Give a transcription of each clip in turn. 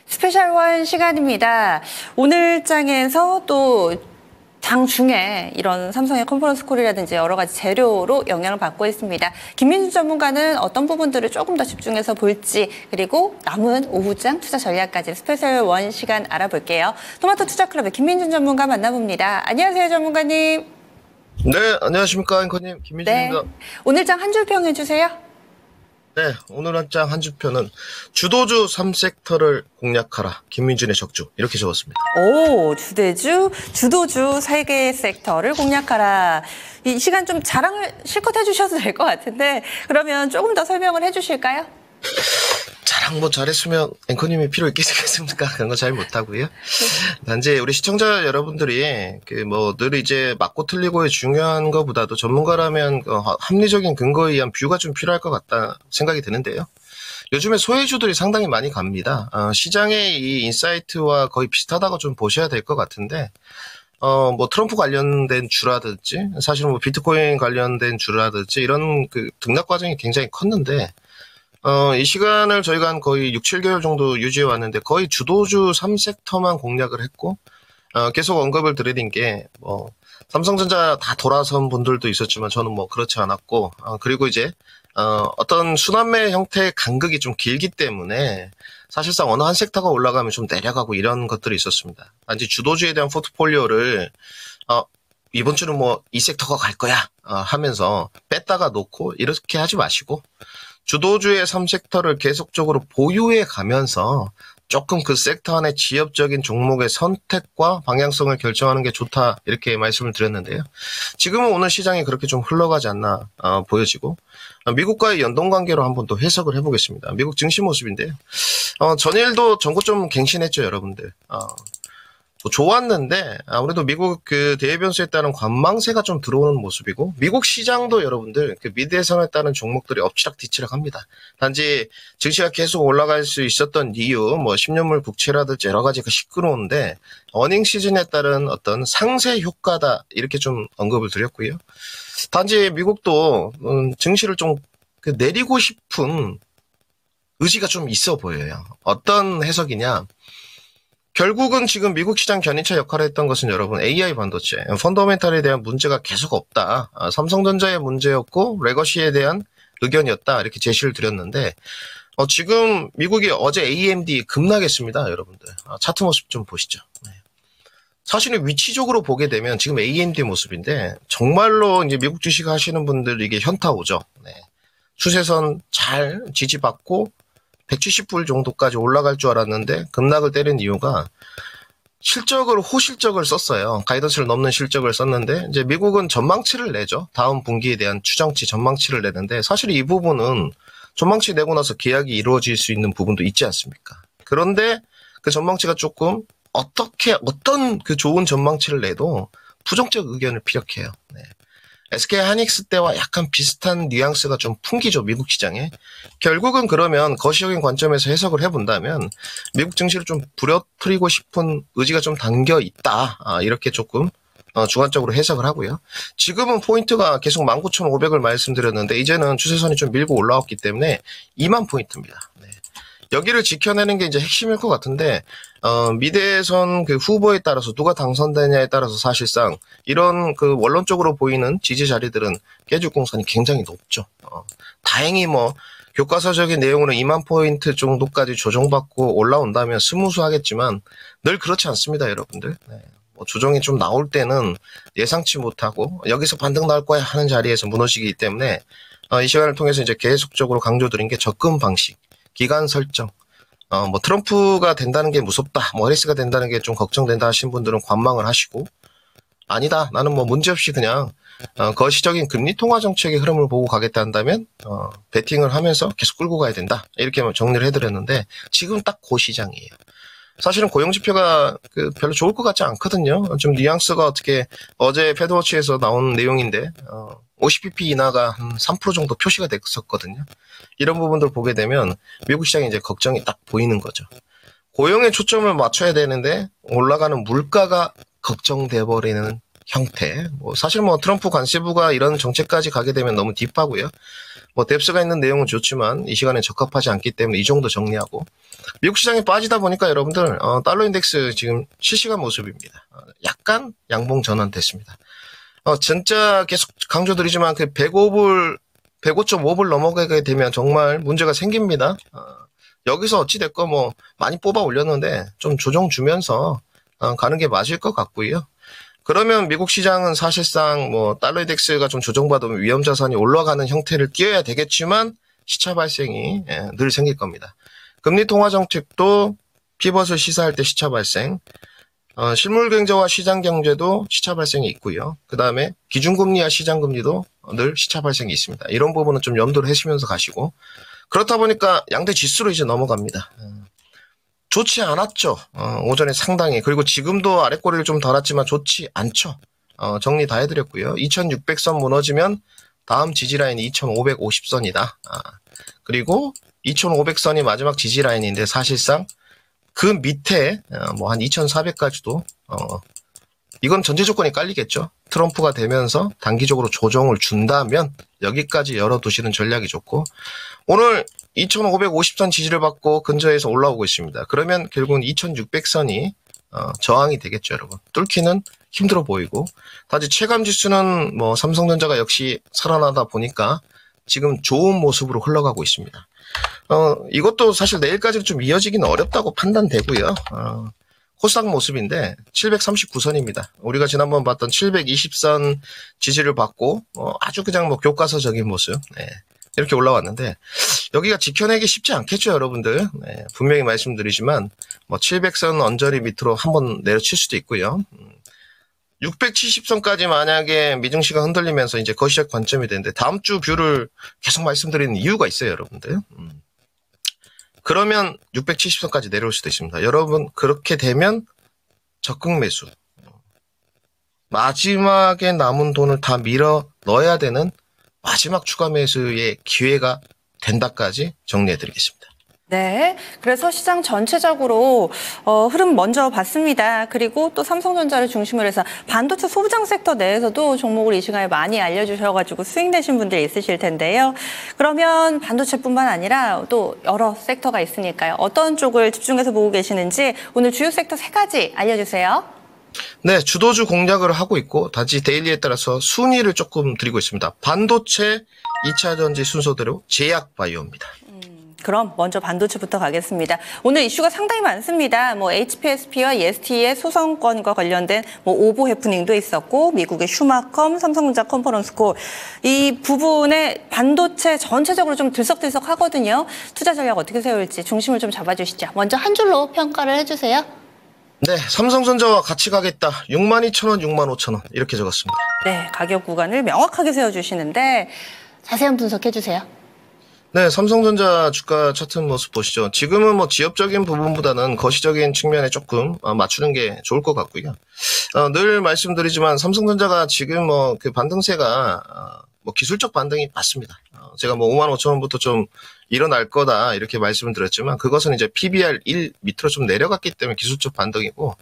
스페셜 원 시간입니다. 오늘 장에서 또 장중에 이런 삼성의 컨퍼런스 콜이라든지 여러 가지 재료로 영향을 받고 있습니다. 김민주 전문가는 어떤 부분들을 조금 더 집중해서 볼지, 그리고 남은 오후장 투자 전략까지 스페셜 원 시간 알아볼게요. 토마토 투자클럽의 김민주 전문가 만나봅니다. 안녕하세요, 전문가님. 네, 안녕하십니까, 앵커님. 김민주입니다. 네. 오늘 장 한 줄 평해 주세요. 네, 오늘 한 장 한 주표는 주도주 3섹터를 공략하라. 김민준의 적주. 이렇게 적었습니다. 오, 주도주 3개 섹터를 공략하라. 이 시간 좀 자랑을 실컷 해주셔도 될 것 같은데, 그러면 조금 더 설명을 해주실까요? 자랑 뭐 잘했으면 앵커님이 필요 있겠습니까? 그런 거 잘 못하고요. 단지 우리 시청자 여러분들이 늘 이제 맞고 틀리고의 중요한 것보다도 전문가라면 합리적인 근거에 의한 뷰가 좀 필요할 것 같다 생각이 드는데요. 요즘에 소외주들이 상당히 많이 갑니다. 시장의 이 인사이트와 거의 비슷하다고 좀 보셔야 될 것 같은데, 트럼프 관련된 주라든지, 사실 비트코인 관련된 주라든지, 이런 등락 과정이 굉장히 컸는데, 이 시간을 저희가 한 거의 6, 7개월 정도 유지해 왔는데, 거의 주도주 3섹터만 공략을 했고, 계속 언급을 드리는 게, 삼성전자 다 돌아선 분들도 있었지만, 저는 그렇지 않았고, 그리고 이제, 어떤 순환매 형태의 간극이 좀 길기 때문에 사실상 어느 한 섹터가 올라가면 좀 내려가고 이런 것들이 있었습니다. 단지 주도주에 대한 포트폴리오를 이번 주는 이 섹터가 갈 거야 하면서 뺐다가 놓고 이렇게 하지 마시고 주도주의 3섹터를 계속적으로 보유해 가면서 조금 그 섹터 안의 지역적인 종목의 선택과 방향성을 결정하는 게 좋다 이렇게 말씀을 드렸는데요. 지금은 오늘 시장이 그렇게 좀 흘러가지 않나 보여지고 미국과의 연동관계로 한번 또 해석을 해보겠습니다. 미국 증시 모습인데요. 전일도 전고점 갱신했죠, 여러분들. 좋았는데 아무래도 미국 대외 변수에 따른 관망세가 좀 들어오는 모습이고 미국 시장도 여러분들 미대선에 따른 종목들이 엎치락뒤치락 합니다. 단지 증시가 계속 올라갈 수 있었던 이유 10년물 국채라든지 여러 가지가 시끄러운데 어닝 시즌에 따른 어떤 상세 효과다 이렇게 좀 언급을 드렸고요. 단지 미국도 증시를 좀 내리고 싶은 의지가 좀 있어 보여요. 어떤 해석이냐? 결국은 지금 미국 시장 견인차 역할을 했던 것은 여러분 AI 반도체, 펀더멘탈에 대한 문제가 계속 없다. 삼성전자의 문제였고 레거시에 대한 의견이었다. 이렇게 제시를 드렸는데 지금 미국이 어제 AMD 급락했습니다. 여러분들. 차트 모습 좀 보시죠. 네. 사실은 위치적으로 보게 되면 지금 AMD 모습인데 정말로 이제 미국 주식 하시는 분들 이게 현타 오죠. 네. 추세선 잘 지지받고 170불 정도까지 올라갈 줄 알았는데 급락을 때린 이유가 실적을 호실적을 썼어요. 가이던스를 넘는 실적을 썼는데 이제 미국은 전망치를 내죠. 다음 분기에 대한 추정치 전망치를 내는데 사실 이 부분은 전망치 내고 나서 계약이 이루어질 수 있는 부분도 있지 않습니까? 그런데 그 전망치가 조금 어떤 좋은 전망치를 내도 부정적 의견을 피력해요. 네. SK 하이닉스 때와 약간 비슷한 뉘앙스가 좀 풍기죠, 미국 시장에. 결국은 그러면 거시적인 관점에서 해석을 해본다면 미국 증시를 좀 부려뜨리고 싶은 의지가 좀 담겨 있다. 이렇게 조금 주관적으로 해석을 하고요. 지금은 포인트가 계속 19,500을 말씀드렸는데 이제는 추세선이 좀 밀고 올라왔기 때문에 2만 포인트입니다. 네. 여기를 지켜내는 게 이제 핵심일 것 같은데 미대선 후보에 따라서 누가 당선되냐에 따라서 사실상 이런 원론적으로 보이는 지지 자리들은 깨질 공산이 굉장히 높죠. 다행히 교과서적인 내용으로 2만 포인트 정도까지 조정받고 올라온다면 스무스하겠지만 늘 그렇지 않습니다, 여러분들. 네. 조정이 좀 나올 때는 예상치 못하고 여기서 반등 나올 거야 하는 자리에서 무너지기 때문에 이 시간을 통해서 이제 계속적으로 강조드린 게 접근 방식, 기간 설정, 트럼프가 된다는 게 무섭다, 해리스가 된다는 게 좀 걱정된다 하신 분들은 관망을 하시고, 아니다, 나는 문제없이 그냥, 거시적인 금리 통화 정책의 흐름을 보고 가겠다 한다면, 베팅을 하면서 계속 끌고 가야 된다. 이렇게 정리를 해드렸는데, 지금 딱 그 시장이에요. 사실은 고용지표가 별로 좋을 것 같지 않거든요. 좀 뉘앙스가 어떻게, 어제 패드워치에서 나온 내용인데, 50bp 인하가 한 3% 정도 표시가 됐었거든요. 이런 부분들 보게 되면 미국 시장에 이제 걱정이 딱 보이는 거죠. 고용에 초점을 맞춰야 되는데 올라가는 물가가 걱정돼 버리는 형태. 사실 트럼프 관세부가 이런 정책까지 가게 되면 너무 딥하고요. 뭐 뎁스가 있는 내용은 좋지만 이 시간에 적합하지 않기 때문에 이 정도 정리하고 미국 시장에 빠지다 보니까 여러분들 달러 인덱스 지금 실시간 모습입니다. 약간 양봉 전환됐습니다. 진짜 계속 강조드리지만 그 105불 105.5불 넘어가게 되면 정말 문제가 생깁니다. 여기서 어찌됐건 뭐 많이 뽑아 올렸는데 좀 조정 주면서 가는 게 맞을 것 같고요. 그러면 미국 시장은 사실상 뭐 달러 인덱스가 좀 조정받으면 위험 자산이 올라가는 형태를 띄어야 되겠지만 시차 발생이 늘 생길 겁니다. 금리 통화 정책도 피벗을 시사할 때 시차 발생, 실물 경제와 시장 경제도 시차 발생이 있고요. 그 다음에 기준금리와 시장 금리도 늘 시차 발생이 있습니다. 이런 부분은 좀 염두를 해시면서 가시고 그렇다 보니까 양대 지수로 이제 넘어갑니다. 좋지 않았죠. 오전에 상당히. 그리고 지금도 아랫꼬리를 좀 달았지만 좋지 않죠. 정리 다 해드렸고요. 2600선 무너지면 다음 지지라인이 2550선이다. 그리고 2500선이 마지막 지지라인인데 사실상 그 밑에 뭐 한 2400까지도 이건 전제 조건이 깔리겠죠. 트럼프가 되면서 단기적으로 조정을 준다면 여기까지 열어두시는 전략이 좋고 오늘 2550선 지지를 받고 근처에서 올라오고 있습니다. 그러면 결국은 2600선이 저항이 되겠죠, 여러분. 뚫기는 힘들어 보이고 단지 체감지수는 뭐 삼성전자가 역시 살아나다 보니까 지금 좋은 모습으로 흘러가고 있습니다. 이것도 사실 내일까지는 좀 이어지기는 어렵다고 판단되고요. 코스닥 모습인데 739선입니다. 우리가 지난번 봤던 720선 지지를 받고 아주 그냥 뭐 교과서적인 모습 이렇게 올라왔는데 여기가 지켜내기 쉽지 않겠죠, 여러분들. 분명히 말씀드리지만 뭐 700선 언저리 밑으로 한번 내려칠 수도 있고요. 670선까지 만약에 미증시가 흔들리면서 이제 거시적 관점이 되는데 다음 주 뷰를 계속 말씀드리는 이유가 있어요, 여러분들. 그러면 670선까지 내려올 수도 있습니다. 여러분 그렇게 되면 적극 매수. 마지막에 남은 돈을 다 밀어 넣어야 되는 마지막 추가 매수의 기회가 된다까지 정리해드리겠습니다. 네. 그래서 시장 전체적으로 흐름 먼저 봤습니다. 그리고 또 삼성전자를 중심으로 해서 반도체 소부장 섹터 내에서도 종목을 이 시간에 많이 알려주셔가지고 수익 내신 분들 있으실 텐데요. 그러면 반도체뿐만 아니라 또 여러 섹터가 있으니까요. 어떤 쪽을 집중해서 보고 계시는지 오늘 주요 섹터 3가지 알려주세요. 네, 주도주 공략을 하고 있고 단지 데일리에 따라서 순위를 조금 드리고 있습니다. 반도체, 2차전지 순서대로 제약바이오입니다. 그럼 먼저 반도체부터 가겠습니다. 오늘 이슈가 상당히 많습니다. 뭐 HPSP와 EST의 소송권과 관련된 뭐 오보 해프닝도 있었고 미국의 슈마컴, 삼성전자 컨퍼런스콜 이 부분에 반도체 전체적으로 좀 들썩들썩 하거든요. 투자 전략 어떻게 세울지 중심을 좀 잡아주시죠. 먼저 한 줄로 평가를 해주세요. 네, 삼성전자와 같이 가겠다. 62,000원, 65,000원 이렇게 적었습니다. 네, 가격 구간을 명확하게 세워주시는데 자세한 분석해주세요. 네, 삼성전자 주가 차트 모습 보시죠. 지금은 뭐 지엽적인 부분보다는 거시적인 측면에 조금 맞추는 게 좋을 것 같고요. 늘 말씀드리지만 삼성전자가 지금 뭐 그 반등세가 뭐 기술적 반등이 맞습니다. 제가 뭐 55,000원부터 좀 일어날 거다 이렇게 말씀을 드렸지만 그것은 이제 PBR 1 밑으로 좀 내려갔기 때문에 기술적 반등이고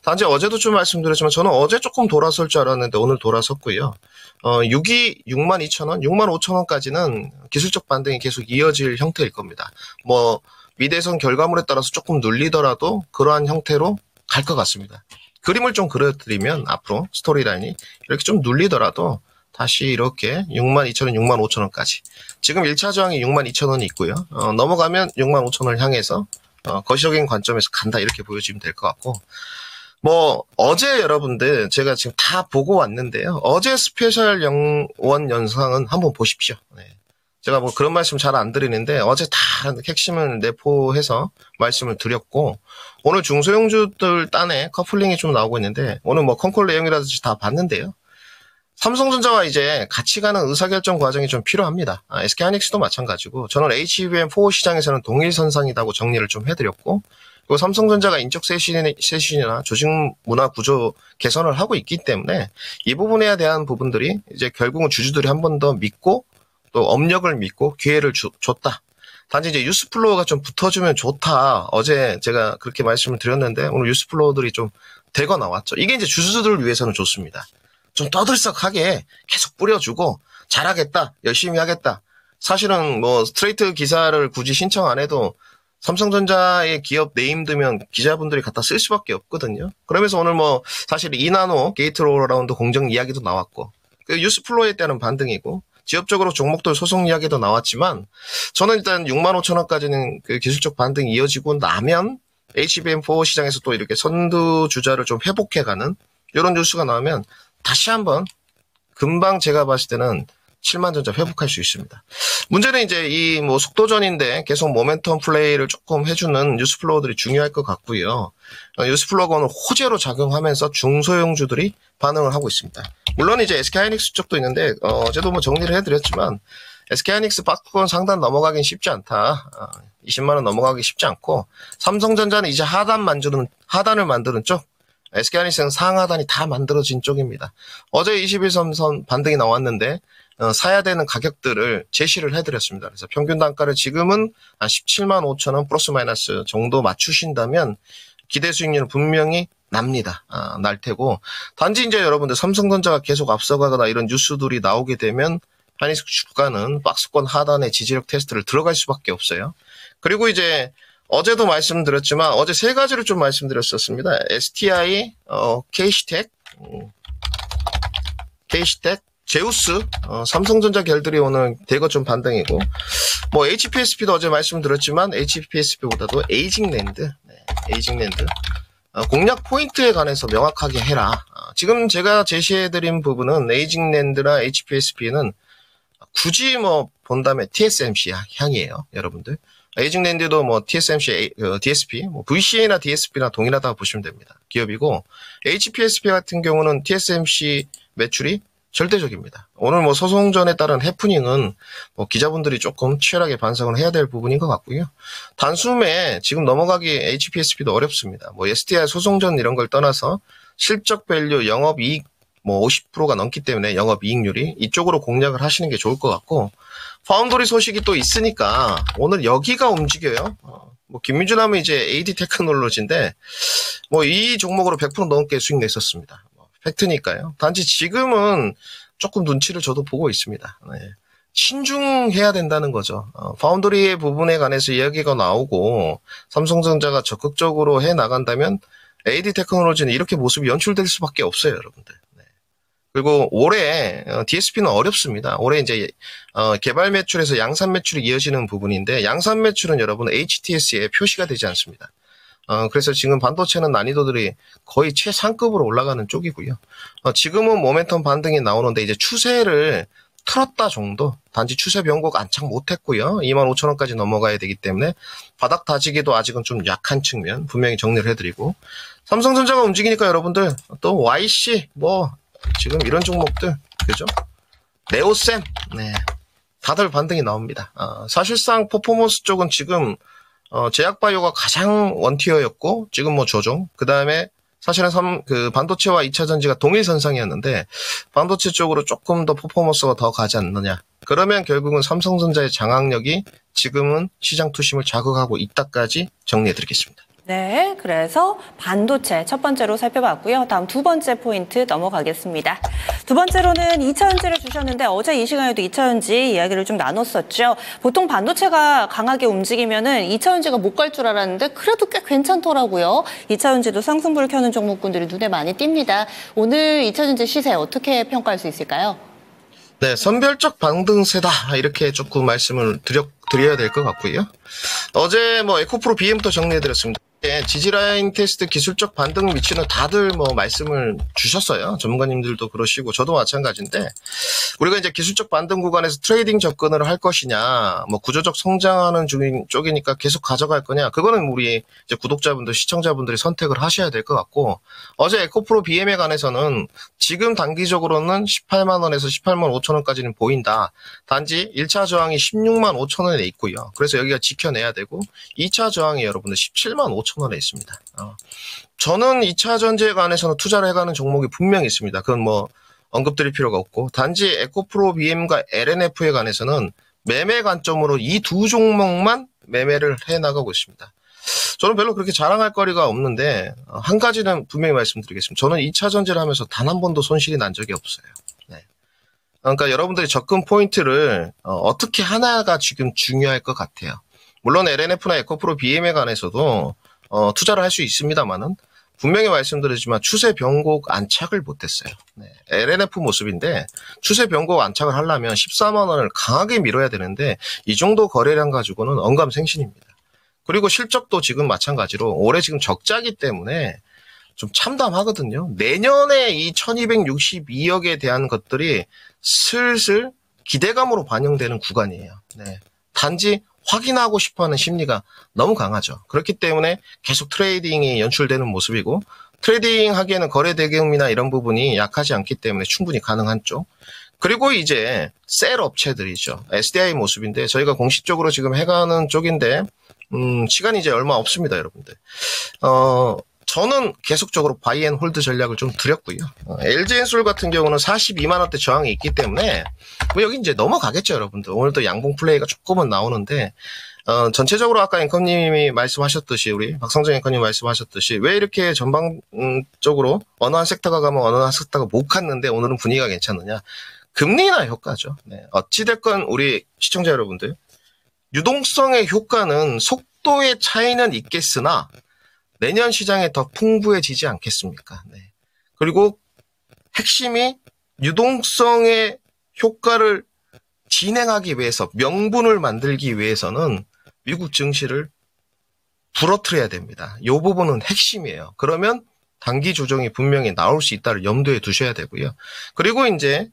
단지 어제도 좀 말씀드렸지만 저는 어제 조금 돌아설 줄 알았는데 오늘 돌아섰고요. 62,000원, 65,000원까지는 기술적 반등이 계속 이어질 형태일 겁니다. 뭐 미대선 결과물에 따라서 조금 눌리더라도 그러한 형태로 갈 것 같습니다. 그림을 좀 그려드리면 앞으로 스토리라인이 이렇게 좀 눌리더라도 다시 이렇게 62,000원, 65,000원까지. 지금 1차 저항이 62,000원이 있고요. 넘어가면 65,000원을 향해서 거시적인 관점에서 간다 이렇게 보여지면 될 것 같고 뭐 어제 여러분들 제가 지금 다 보고 왔는데요. 어제 스페셜 영원 연상은 한번 보십시오. 네. 제가 뭐 그런 말씀 잘 안 드리는데 어제 다 핵심을 내포해서 말씀을 드렸고 오늘 중소형주들 딴에 커플링이 좀 나오고 있는데 오늘 뭐 컨콜 내용이라든지 다 봤는데요. 삼성전자와 이제 같이 가는 의사결정 과정이 좀 필요합니다. SK하이닉스도 마찬가지고 저는 HBM4 시장에서는 동일선상이라고 정리를 좀 해드렸고 그리고 삼성전자가 인적 쇄신이나 조직 문화 구조 개선을 하고 있기 때문에 이 부분에 대한 부분들이 이제 결국은 주주들이 한 번 더 믿고 또 업력을 믿고 기회를 줬다. 단지 이제 뉴스플로우가 좀 붙어주면 좋다. 어제 제가 그렇게 말씀을 드렸는데 오늘 뉴스플로우들이 좀 대거 나왔죠. 이게 이제 주주들을 위해서는 좋습니다. 좀 떠들썩하게 계속 뿌려주고 잘하겠다, 열심히 하겠다. 사실은 뭐 스트레이트 기사를 굳이 신청 안 해도 삼성전자의 기업 네임 두면 기자분들이 갖다 쓸 수밖에 없거든요. 그러면서 오늘 뭐 사실 이나노 게이트로라운드 공정 이야기도 나왔고 그 뉴스플로어에 따른 반등이고 지역적으로 종목들 소송 이야기도 나왔지만 저는 일단 65,000원까지는 그 기술적 반등이 이어지고 나면 HBM4 시장에서 또 이렇게 선두 주자를 좀 회복해가는 이런 뉴스가 나오면 다시 한번 금방 제가 봤을 때는 7만 전자 회복할 수 있습니다. 문제는 이제 이 뭐 속도전인데 계속 모멘텀 플레이를 조금 해주는 뉴스플로어들이 중요할 것 같고요. 뉴스플로어가 오늘 호재로 작용하면서 중소형주들이 반응을 하고 있습니다. 물론 이제 SK하이닉스 쪽도 있는데 어제도 뭐 정리를 해드렸지만 SK하이닉스 박스권 상단 넘어가긴 쉽지 않다. 20만 원 넘어가기 쉽지 않고 삼성전자는 이제 하단을 만드는 쪽. SK하이닉스는 상하단이 다 만들어진 쪽입니다. 어제 21선선 반등이 나왔는데 사야 되는 가격들을 제시를 해드렸습니다. 그래서 평균 단가를 지금은 한 17만 5천 원 플러스 마이너스 정도 맞추신다면 기대 수익률은 분명히 납니다. 날 테고 단지 이제 여러분들 삼성전자가 계속 앞서가거나 이런 뉴스들이 나오게 되면 하이닉스 주가는 박스권 하단의 지지력 테스트를 들어갈 수밖에 없어요. 그리고 이제 어제도 말씀드렸지만 어제 세 가지를 좀 말씀드렸었습니다. STI, K시텍, 제우스, 삼성전자 결들이 오늘 대거 좀 반등이고, 뭐 HPSP도 어제 말씀드렸지만 HPSP보다도 에이징랜드, 에이징랜드 공략 포인트에 관해서 명확하게 해라. 지금 제가 제시해드린 부분은 에이징랜드나 HPSP는 굳이 뭐 본다면 TSMC 향이에요, 여러분들. 에이징랜드도 뭐 TSMC, DSP, 뭐 VCA나 DSP나 동일하다고 보시면 됩니다. 기업이고 HPSP 같은 경우는 TSMC 매출이 절대적입니다. 오늘 뭐 소송전에 따른 해프닝은 뭐 기자분들이 조금 치열하게 반성을 해야 될 부분인 것 같고요. 단숨에 지금 넘어가기 HPSP도 어렵습니다. 뭐 STI 소송전 이런 걸 떠나서 실적 밸류, 영업이익 뭐 50%가 넘기 때문에 영업이익률이 이쪽으로 공략을 하시는 게 좋을 것 같고 파운드리 소식이 또 있으니까 오늘 여기가 움직여요. 뭐 김민준 하면 이제 AD 테크놀로지인데 뭐 이 종목으로 100% 넘게 수익 냈었습니다. 팩트니까요. 단지 지금은 조금 눈치를 저도 보고 있습니다. 네. 신중해야 된다는 거죠. 파운드리의 부분에 관해서 이야기가 나오고 삼성전자가 적극적으로 해 나간다면 AD 테크놀로지는 이렇게 모습이 연출될 수밖에 없어요, 여러분들. 네. 그리고 올해 DSP는 어렵습니다. 올해 이제 개발 매출에서 양산 매출이 이어지는 부분인데 양산 매출은 여러분 HTS에 표시가 되지 않습니다. 그래서 지금 반도체는 난이도들이 거의 최상급으로 올라가는 쪽이고요. 지금은 모멘텀 반등이 나오는데 이제 추세를 틀었다 정도. 단지 추세 변곡 안착 못했고요. 25,000원까지 넘어가야 되기 때문에 바닥 다지기도 아직은 좀 약한 측면 분명히 정리를 해드리고 삼성전자가 움직이니까 여러분들 또 YC 뭐 지금 이런 종목들 그죠? 네오셈 네 다들 반등이 나옵니다. 사실상 퍼포먼스 쪽은 지금 제약바이오가 가장 원티어였고 지금 뭐 조종 그 다음에 사실은 그 반도체와 2차 전지가 동일선상이었는데 반도체 쪽으로 조금 더 퍼포먼스가 더 가지 않느냐. 그러면 결국은 삼성전자의 장악력이 지금은 시장 투심을 자극하고 있다까지 정리해드리겠습니다. 네, 그래서 반도체 첫 번째로 살펴봤고요. 다음 두 번째 포인트 넘어가겠습니다. 두 번째로는 2차전지를 주셨는데 어제 이 시간에도 2차전지 이야기를 좀 나눴었죠. 보통 반도체가 강하게 움직이면은 2차전지가 못 갈 줄 알았는데 그래도 꽤 괜찮더라고요. 2차전지도 상승불을 켜는 종목군들이 눈에 많이 띕니다. 오늘 2차전지 시세 어떻게 평가할 수 있을까요? 네, 선별적 반등세다 이렇게 조금 말씀을 드려야 될 것 같고요. 어제 뭐 에코프로 BM도 정리해드렸습니다. 지지라인 테스트 기술적 반등 위치는 다들 뭐 말씀을 주셨어요. 전문가님들도 그러시고 저도 마찬가지인데 우리가 이제 기술적 반등 구간에서 트레이딩 접근을 할 것이냐 뭐 구조적 성장하는 쪽이니까 계속 가져갈 거냐 그거는 우리 이제 구독자분들 시청자분들이 선택을 하셔야 될 것 같고 어제 에코프로 BM에 관해서는 지금 단기적으로는 18만 원에서 18만 5천 원까지는 보인다. 단지 1차 저항이 16만 5천 원에 있고요. 그래서 여기가 지켜내야 되고 2차 저항이 여러분들 17만 5천 원에 있습니다. 저는 2차 전지에 관해서는 투자를 해가는 종목이 분명히 있습니다. 그건 뭐 언급드릴 필요가 없고 단지 에코프로 BM과 LNF에 관해서는 매매 관점으로 이 두 종목만 매매를 해나가고 있습니다. 저는 별로 그렇게 자랑할 거리가 없는데 한 가지는 분명히 말씀드리겠습니다. 저는 2차 전지를 하면서 단 한 번도 손실이 난 적이 없어요. 네. 그러니까 여러분들이 접근 포인트를 어떻게 하나가 지금 중요할 것 같아요. 물론 LNF나 에코프로 BM에 관해서도 투자를 할 수 있습니다만은 분명히 말씀드리지만 추세 변곡 안착을 못했어요. 네, LNF 모습인데 추세 변곡 안착을 하려면 14만 원을 강하게 밀어야 되는데 이 정도 거래량 가지고는 언감생신입니다. 그리고 실적도 지금 마찬가지로 올해 지금 적자기 때문에 좀 참담하거든요. 내년에 이 1262억에 대한 것들이 슬슬 기대감으로 반영되는 구간이에요. 네. 단지 확인하고 싶어하는 심리가 너무 강하죠. 그렇기 때문에 계속 트레이딩이 연출되는 모습이고 트레이딩 하기에는 거래 대금이나 이런 부분이 약하지 않기 때문에 충분히 가능한 쪽. 그리고 이제 셀 업체들이죠. SDI 모습인데 저희가 공식적으로 지금 해가는 쪽인데 시간이 이제 얼마 없습니다, 여러분들. 저는 계속적으로 바이앤홀드 전략을 좀 드렸고요. LG엔솔 같은 경우는 42만 원대 저항이 있기 때문에 뭐 여기 이제 넘어가겠죠, 여러분들. 오늘도 양봉 플레이가 조금은 나오는데 전체적으로 아까 앵커님이 말씀하셨듯이 우리 박성정 앵커님 말씀하셨듯이 왜 이렇게 전방적으로 어느 한 섹터가 가면 어느 한 섹터가 못 갔는데 오늘은 분위기가 괜찮느냐? 금리 인하 효과죠. 네. 어찌됐건 우리 시청자 여러분들 유동성의 효과는 속도의 차이는 있겠으나 내년 시장에 더 풍부해지지 않겠습니까? 네. 그리고 핵심이 유동성의 효과를 진행하기 위해서 명분을 만들기 위해서는 미국 증시를 부러뜨려야 됩니다. 이 부분은 핵심이에요. 그러면 단기 조정이 분명히 나올 수 있다를 염두에 두셔야 되고요. 그리고 이제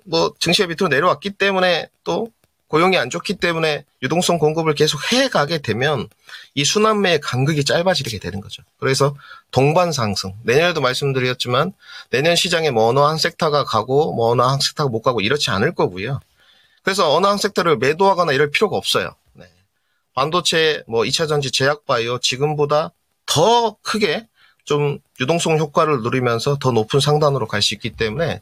뭐 증시가 밑으로 내려왔기 때문에 또 고용이 안 좋기 때문에 유동성 공급을 계속 해가게 되면 이 순환매의 간극이 짧아지게 되는 거죠. 그래서 동반 상승. 내년에도 말씀드렸지만 내년 시장에 뭐 어느 한 섹터가 가고 뭐 어느 한 섹터가 못 가고 이렇지 않을 거고요. 그래서 어느 한 섹터를 매도하거나 이럴 필요가 없어요. 네. 반도체, 뭐 2차전지, 제약바이오 지금보다 더 크게 좀 유동성 효과를 누리면서 더 높은 상단으로 갈 수 있기 때문에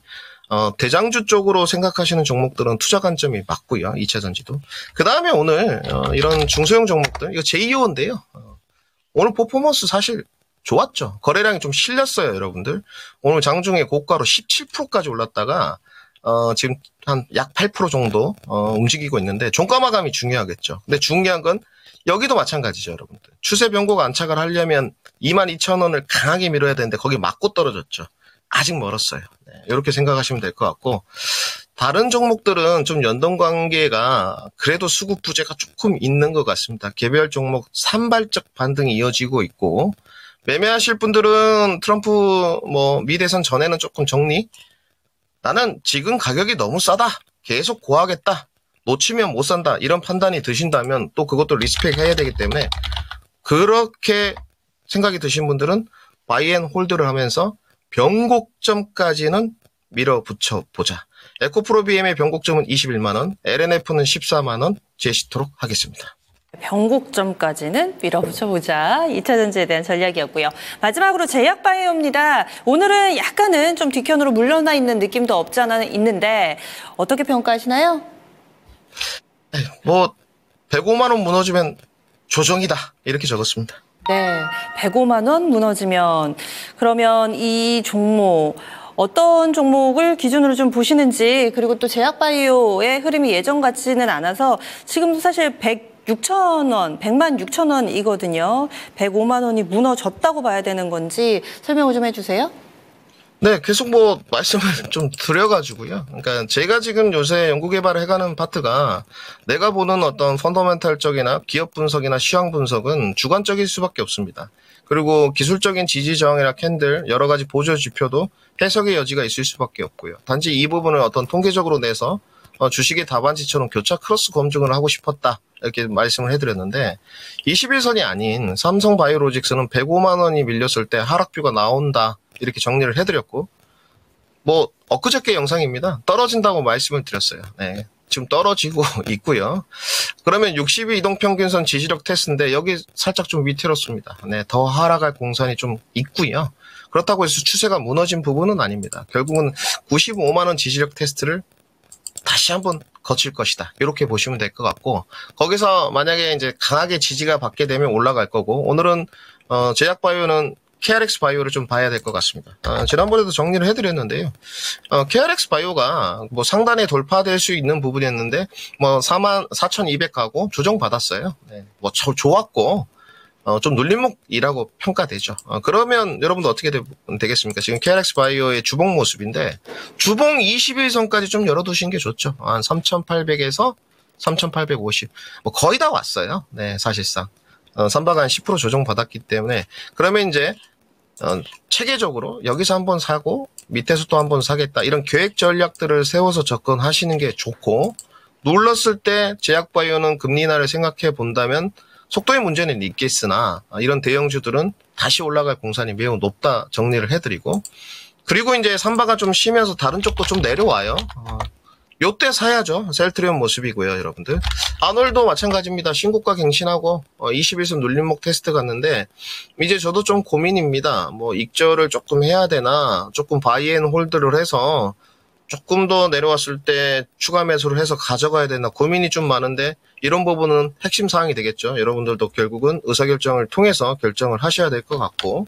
대장주 쪽으로 생각하시는 종목들은 투자 관점이 맞고요. 2차전지도. 그 다음에 오늘 이런 중소형 종목들, 이거 제2호인데요. 오늘 퍼포먼스 사실 좋았죠. 거래량이 좀 실렸어요, 여러분들. 오늘 장중에 고가로 17%까지 올랐다가 지금 한 약 8% 정도 움직이고 있는데 종가 마감이 중요하겠죠. 근데 중요한 건 여기도 마찬가지죠, 여러분들. 추세 변곡 안착을 하려면 22,000원을 강하게 밀어야 되는데 거기 맞고 떨어졌죠. 아직 멀었어요. 네, 이렇게 생각하시면 될 것 같고 다른 종목들은 좀 연동 관계가 그래도 수급 부재가 조금 있는 것 같습니다. 개별 종목 산발적 반등이 이어지고 있고 매매하실 분들은 트럼프 뭐 미대선 전에는 조금 정리. 나는 지금 가격이 너무 싸다. 계속 고하겠다. 놓치면 못 산다. 이런 판단이 드신다면 또 그것도 리스펙 해야 되기 때문에 그렇게 생각이 드신 분들은 바이앤홀드를 하면서 변곡점까지는 밀어붙여 보자. 에코프로 BM의 변곡점은 21만원, LNF는 14만원 제시토록 하겠습니다. 변곡점까지는 밀어붙여보자. 2차전지에 대한 전략이었고요. 마지막으로 제약바이오입니다. 오늘은 약간은 좀 뒷편으로 물러나 있는 느낌도 없지 않아 있는데 어떻게 평가하시나요? 뭐 105만 원 무너지면 조정이다. 이렇게 적었습니다. 네, 105만 원 무너지면 그러면 이 종목 어떤 종목을 기준으로 좀 보시는지 그리고 또 제약바이오의 흐름이 예전 같지는 않아서 지금도 사실 100만 6천 원이거든요. 105만 원이 무너졌다고 봐야 되는 건지 설명을 좀 해주세요. 네, 계속 뭐 말씀을 좀 드려가지고요. 그러니까 제가 지금 요새 연구개발을 해가는 파트가 내가 보는 어떤 펀더멘탈적이나 기업 분석이나 시황 분석은 주관적일 수밖에 없습니다. 그리고 기술적인 지지 저항이나 캔들 여러 가지 보조 지표도 해석의 여지가 있을 수밖에 없고요. 단지 이 부분을 어떤 통계적으로 내서 주식의 답안지처럼 교차 크로스 검증을 하고 싶었다. 이렇게 말씀을 해드렸는데 21선이 아닌 삼성바이오로직스는 105만 원이 밀렸을 때 하락뷰가 나온다. 이렇게 정리를 해드렸고 뭐 엊그저께 영상입니다. 떨어진다고 말씀을 드렸어요. 네, 지금 떨어지고 있고요. 그러면 60일 이동평균선 지지력 테스트인데 여기 살짝 좀 위태롭습니다. 네, 더 하락할 공산이 좀 있고요. 그렇다고 해서 추세가 무너진 부분은 아닙니다. 결국은 95만 원 지지력 테스트를 다시 한번 거칠 것이다. 이렇게 보시면 될 것 같고 거기서 만약에 이제 강하게 지지가 받게 되면 올라갈 거고 오늘은 제약바이오는 KRX 바이오를 좀 봐야 될 것 같습니다. 지난번에도 정리를 해드렸는데요. KRX 바이오가 뭐 상단에 돌파될 수 있는 부분이었는데 뭐 44,200 가고 조정받았어요. 네. 뭐 좋았고 좀 눌림목이라고 평가되죠. 그러면 여러분들 어떻게 되겠습니까? 지금 KRX 바이오의 주봉 모습인데 주봉 21선까지 좀 열어두시는 게 좋죠. 한 3,800에서 3,850. 뭐 거의 다 왔어요. 네, 사실상. 삼바가 한 10% 조정받았기 때문에 그러면 이제 체계적으로 여기서 한번 사고 밑에서 또 한번 사겠다 이런 계획 전략들을 세워서 접근하시는 게 좋고 눌렀을 때 제약바이오는 금리 인하를 생각해 본다면 속도의 문제는 있겠으나 이런 대형주들은 다시 올라갈 공산이 매우 높다 정리를 해드리고 그리고 이제 삼바가 좀 쉬면서 다른 쪽도 좀 내려와요. 요때 사야죠. 셀트리온 모습이고요, 여러분들. 아놀도 마찬가지입니다. 신고가 갱신하고 21선 눌림목 테스트 갔는데 이제 저도 좀 고민입니다. 뭐 익절을 조금 해야 되나 조금 바이앤홀드를 해서 조금 더 내려왔을 때 추가 매수를 해서 가져가야 되나 고민이 좀 많은데 이런 부분은 핵심 사항이 되겠죠. 여러분들도 결국은 의사결정을 통해서 결정을 하셔야 될 것 같고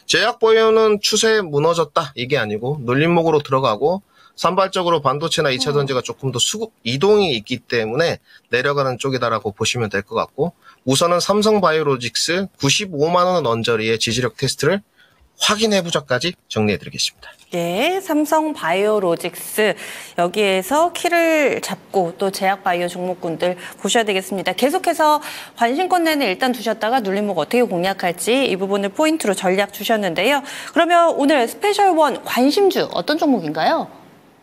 제약바이오는 추세 무너졌다 이게 아니고 눌림목으로 들어가고 산발적으로 반도체나 2차 전지가 조금 더 수급 이동이 있기 때문에 내려가는 쪽이다라고 보시면 될 것 같고 우선은 삼성바이오로직스 95만 원 언저리의 지지력 테스트를 확인해보자까지 정리해드리겠습니다. 네, 삼성바이오로직스 여기에서 키를 잡고 또 제약바이오 종목군들 보셔야 되겠습니다. 계속해서 관심권내는 일단 두셨다가 눌림목 어떻게 공략할지 이 부분을 포인트로 전략 주셨는데요. 그러면 오늘 스페셜1 관심주 어떤 종목인가요?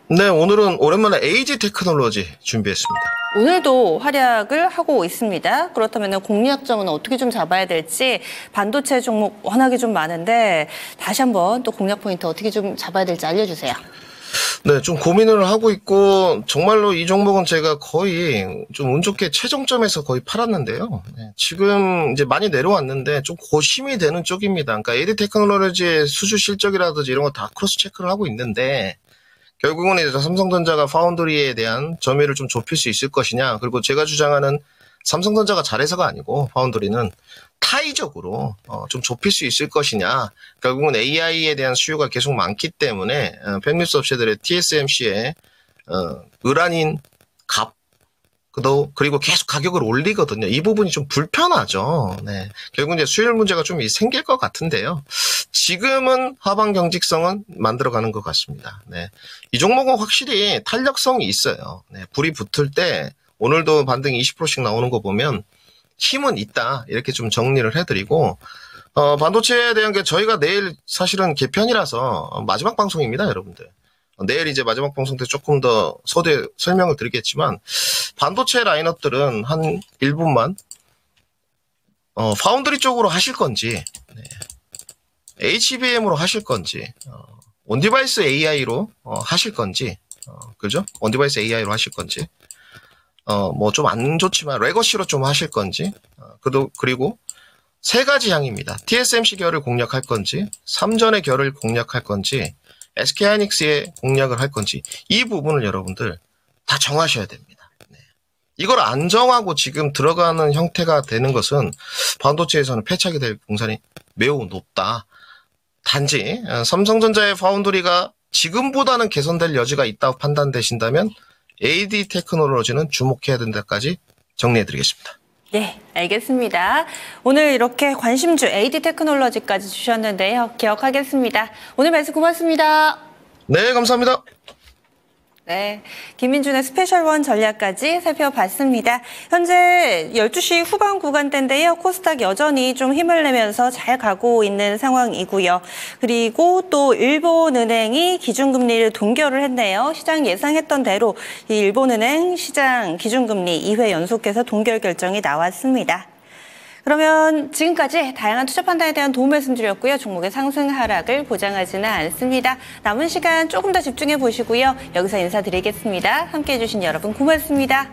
네, 오늘은 오랜만에 AG 테크놀로지 준비했습니다. 오늘도 활약을 하고 있습니다. 그렇다면 공략점은 어떻게 좀 잡아야 될지 반도체 종목 워낙에 좀 많은데 다시 한번 또 공략 포인트 어떻게 좀 잡아야 될지 알려주세요. 네, 좀 고민을 하고 있고 정말로 이 종목은 제가 거의 좀 운 좋게 최종점에서 거의 팔았는데요. 네, 지금 이제 많이 내려왔는데 좀 고심이 되는 쪽입니다. 그러니까 AD 테크놀로지의 수주 실적이라든지 이런 거 다 크로스 체크를 하고 있는데 결국은 이제 삼성전자가 파운드리에 대한 점유율을 좀 좁힐 수 있을 것이냐. 그리고 제가 주장하는 삼성전자가 잘해서가 아니고 파운드리는 타이적으로 좀 좁힐 수 있을 것이냐. 결국은 AI에 대한 수요가 계속 많기 때문에 팬뉴스 업체들의 TSMC의 을아닌 값 그리고 계속 가격을 올리거든요. 이 부분이 좀 불편하죠. 네. 결국 이제 수율 문제가 좀 생길 것 같은데요. 지금은 하방 경직성은 만들어가는 것 같습니다. 네. 이 종목은 확실히 탄력성이 있어요. 네. 불이 붙을 때 오늘도 반등 20%씩 나오는 거 보면 힘은 있다. 이렇게 좀 정리를 해드리고 반도체에 대한 게 저희가 내일 사실은 개편이라서 마지막 방송입니다, 여러분들. 내일 이제 마지막 방송 때 조금 더 서두에 설명을 드리겠지만 반도체 라인업들은 한 1분만 파운드리 쪽으로 하실 건지 네. HBM으로 하실 건지 온디바이스 AI로 하실 건지 그죠? 온디바이스 AI로 하실 건지 뭐 좀 안 좋지만 레거시로 좀 하실 건지 그리고 세 가지 향입니다. TSMC 결을 공략할 건지 3전의 결을 공략할 건지 SK하이닉스의 공략을 할 건지 이 부분을 여러분들 다 정하셔야 됩니다. 네. 이걸 안 정하고 지금 들어가는 형태가 되는 것은 반도체에서는 패착이 될 공산이 매우 높다. 단지 삼성전자의 파운드리가 지금보다는 개선될 여지가 있다고 판단되신다면 AD 테크놀로지는 주목해야 된다까지 정리해드리겠습니다. 네, 알겠습니다. 오늘 이렇게 관심주 AD 테크놀로지까지 주셨는데요. 기억하겠습니다. 오늘 말씀 고맙습니다. 네, 감사합니다. 네, 김민준의 스페셜1 전략까지 살펴봤습니다. 현재 12시 후반 구간대인데요. 코스닥 여전히 좀 힘을 내면서 잘 가고 있는 상황이고요. 그리고 또 일본은행이 기준금리를 동결을 했네요. 시장 예상했던 대로 이 일본은행 시장 기준금리 2회 연속해서 동결 결정이 나왔습니다. 그러면 지금까지 다양한 투자 판단에 대한 도움 말씀드렸고요. 종목의 상승 하락을 보장하지는 않습니다. 남은 시간 조금 더 집중해 보시고요. 여기서 인사드리겠습니다. 함께해 주신 여러분 고맙습니다.